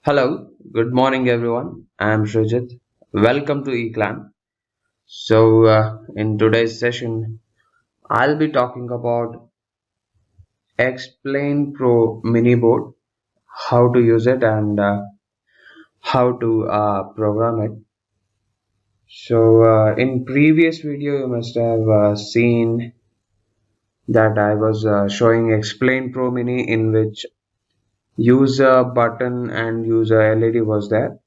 Hello, good morning everyone. I am Shreejith. Welcome to Eclan. In today's session, I'll be talking about Xplained Mini Board, how to use it and how to program it. In previous video, you must have seen that I was showing Xplained Pro Mini in which user button and user LED was there.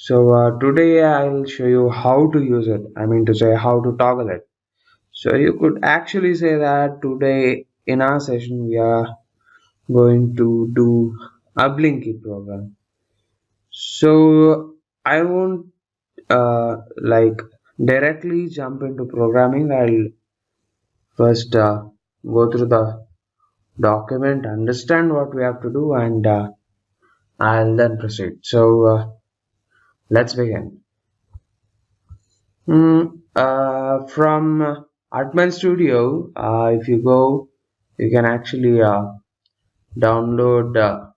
Today I'll show you how to use it. I mean to say how to toggle it. So you could actually say that today in our session we are going to do a Blinky program. So I won't like directly jump into programming. I'll first go through the document, understand what we have to do, and I'll then proceed. Let's begin. From Atmel Studio, if you go, you can actually download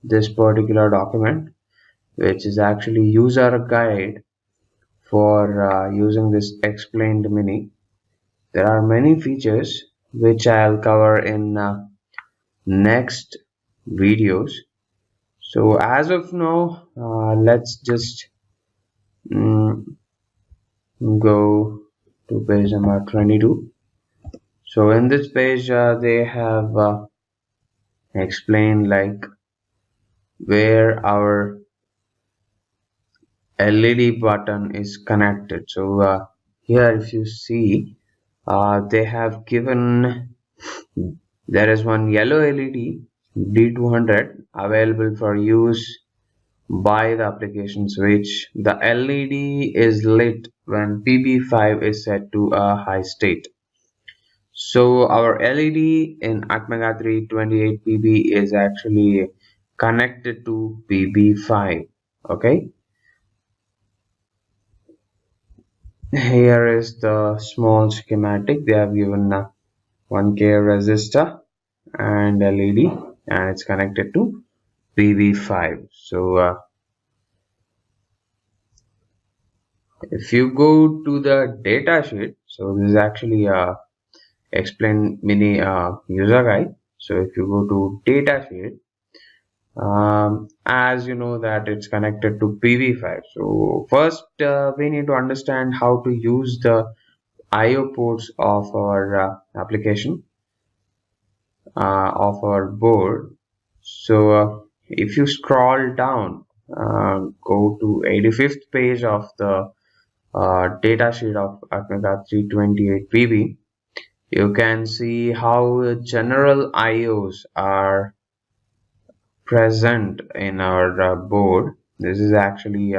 this particular document, which is actually user guide for using this Xplained Mini. There are many features which I'll cover in next videos. So as of now, let's just go to page number 22. So in this page they have explained like where our LED button is connected. Here if you see they have given there is one yellow LED D200 available for use by the application switch. The LED is lit when PB5 is set to a high state. So our LED in Atmega 328 PB is actually connected to PB5. Okay. Here is the small schematic. They have given a 1K resistor and LED, and it's connected to PB5. If you go to the data sheet, so this is actually a Xplained Mini user guide. So if you go to data sheet, as you know that it's connected to PB5. So first we need to understand how to use the IO ports of our application of our board. If you scroll down, go to 85th page of the datasheet of Atmega 328 PB, you can see how general IOs are present in our board. This is actually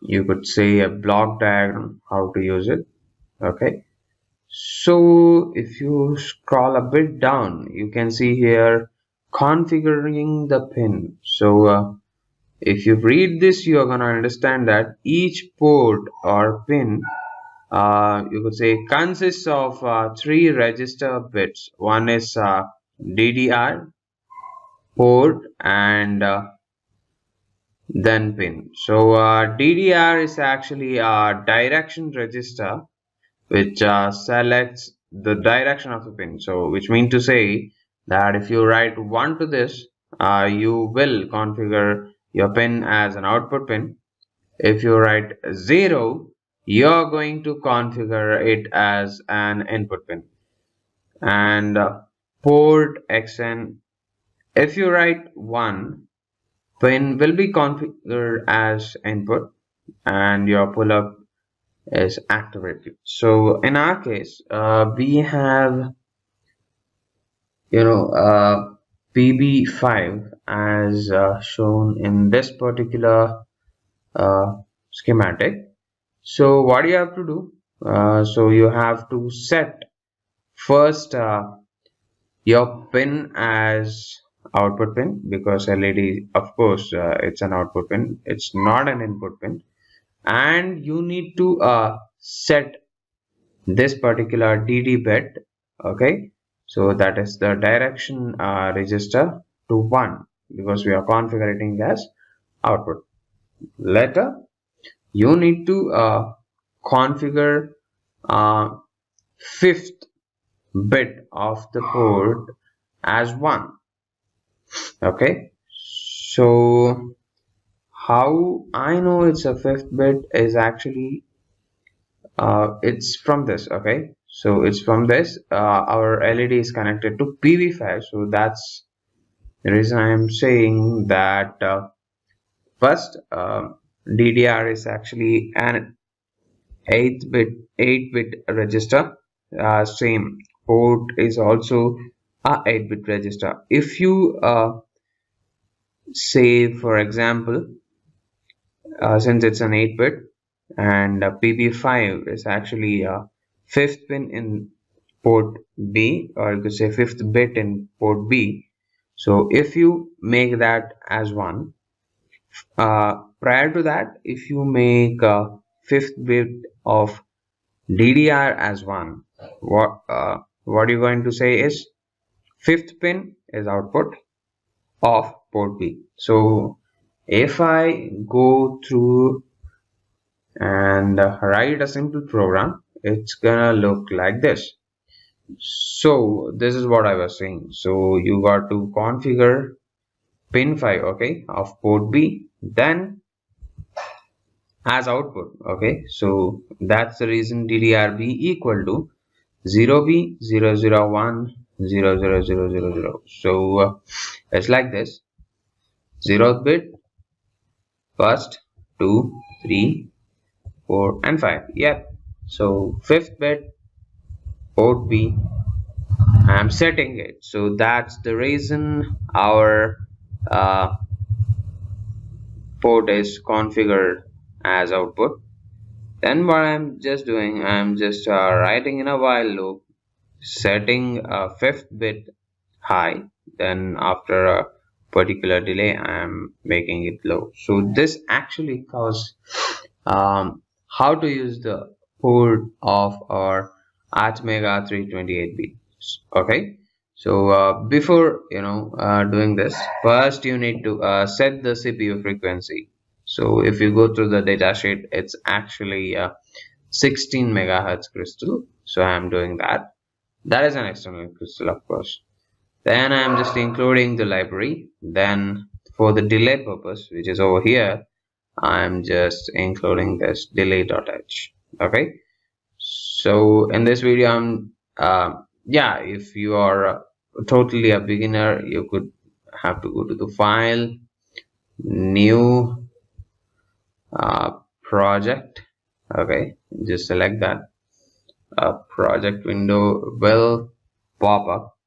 you could say a block diagram how to use it. Okay, so if you scroll a bit down, you can see here configuring the pin. If you read this, you are going to understand that each port or pin you could say consists of 3 register bits. One is DDR port and then pin. DDR is actually a direction register which selects the direction of the pin. So which means to say that if you write 1 to this, you will configure your pin as an output pin. If you write 0, you're going to configure it as an input pin. And port XN, if you write 1, pin will be configured as input and your pull-up is activated. So in our case, we have PB5 as shown in this particular schematic. So what you have to do, so you have to set first your pin as output pin, because LED, of course, it's an output pin, it's not an input pin, and you need to set this particular DD bit. Okay, so that is the direction register to 1. because we are configuring as output. Later you need to configure fifth bit of the port as 1. Okay, so how I know it's a fifth bit is actually it's from this. Okay, so it's from this. Our LED is connected to PV5, so that's the reason I am saying that first DDR is actually an 8-bit register. Same port is also a 8-bit register. If you say, for example, since it's an 8-bit and PB5 is actually a fifth pin in port B, or you could say fifth bit in port B. So if you make that as 1, prior to that, if you make a fifth bit of DDR as 1, what you're going to say is fifth pin is output of port B. So if I go through and write a simple program, it's gonna look like this. So this is what I was saying. So you got to configure pin 5, okay, of port B, then as output. Okay, so that's the reason DDRB equal to 0B 001 00000. So it's like this: 0th bit, first, 2, 3, 4 and 5. Yep, so fifth bit port B, I'm setting it. So that's the reason our port is configured as output. Then what I'm just doing, I'm just writing in a while loop, setting a fifth bit high, then after a particular delay I'm making it low. So this actually covers how to use the port of our Atmega 328B. Okay, so before doing this, first you need to set the CPU frequency. So if you go through the datasheet, it's actually 16 megahertz crystal. So I'm doing that. That is an external crystal, of course. Then I'm just including the library. Then for the delay purpose, which is over here, I'm just including this delay.h. Okay, so in this video I'm yeah, if you are totally a beginner, you could have to go to the file, new project. Okay, just select that. A project window will pop up.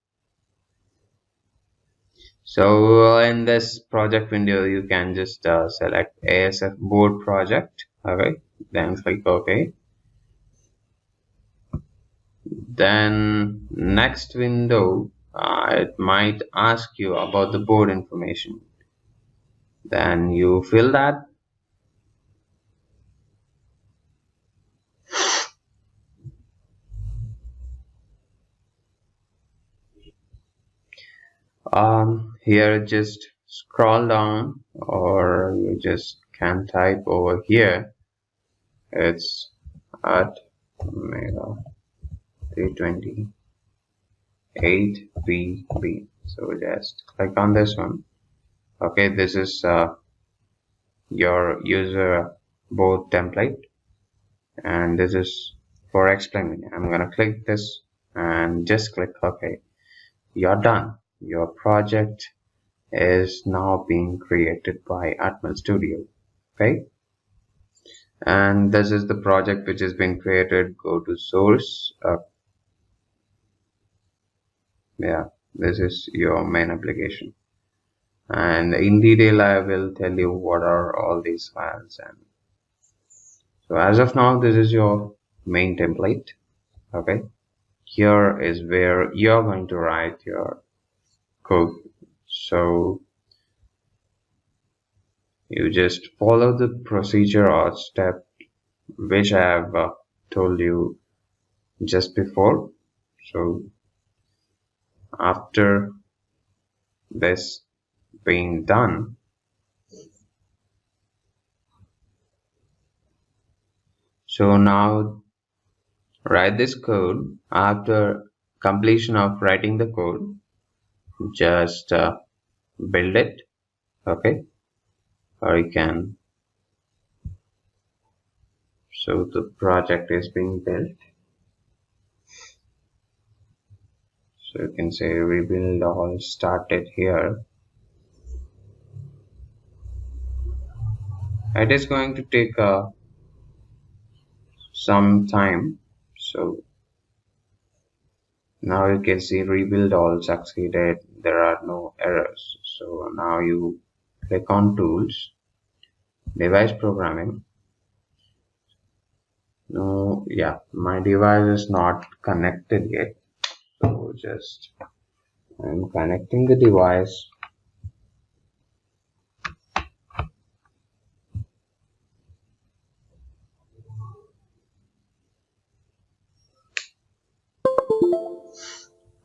So in this project window you can just select ASF board project. Okay, then click OK. Then next window, it might ask you about the board information. Then you fill that. Here just scroll down, or you just can type over here. It's Atmega 328BB. So just click on this one. Okay, this is your user board template, and this is for Xplained Mini. I'm gonna click this and just click OK. You're done. Your project is now being created by Atmel Studio. Okay, and this is the project which has been created. Go to source. Yeah, this is your main application, and in detail I will tell you what are all these files. And so as of now, this is your main template. Okay, here is where you're going to write your code. So you just follow the procedure or step which I have told you just before. So after this, being done. So now write this code. After completion of writing the code, just build it, okay? Or you can, so the project is being built. So you can say rebuild all started here. It is going to take some time. So now you can see rebuild all succeeded. There are no errors. So now you click on tools, device programming. No, yeah, my device is not connected yet. So just I'm connecting the device.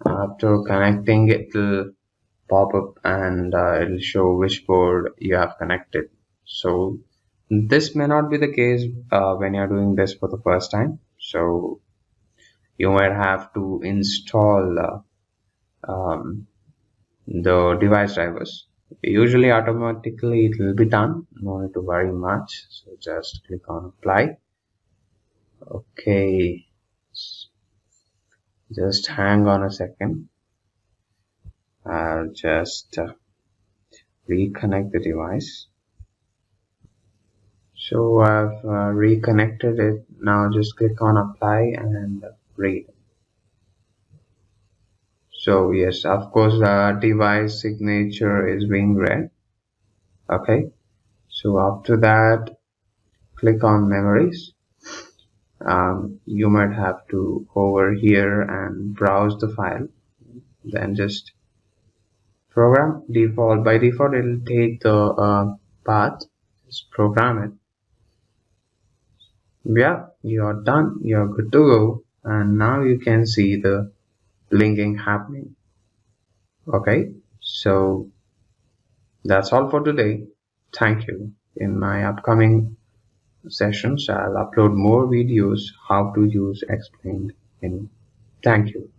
After connecting, it will pop up and it'll show which board you have connected. So this may not be the case when you're doing this for the first time. So you might have to install the device drivers. Usually automatically it will be done, no need to worry much. So just click on apply. Okay, just hang on a second. I'll just reconnect the device. So I've reconnected it. Now just click on apply and read. So yes, of course the device signature is being read. Okay, so after that click on memories. You might have to over here and browse the file, then just program default. By default it will take the path, just program it. Yeah, you're done, you're good to go, and now you can see the blinking happening. Okay, so that's all for today. Thank you. In my upcoming sessions I'll upload more videos how to use Xplained Mini. Thank you.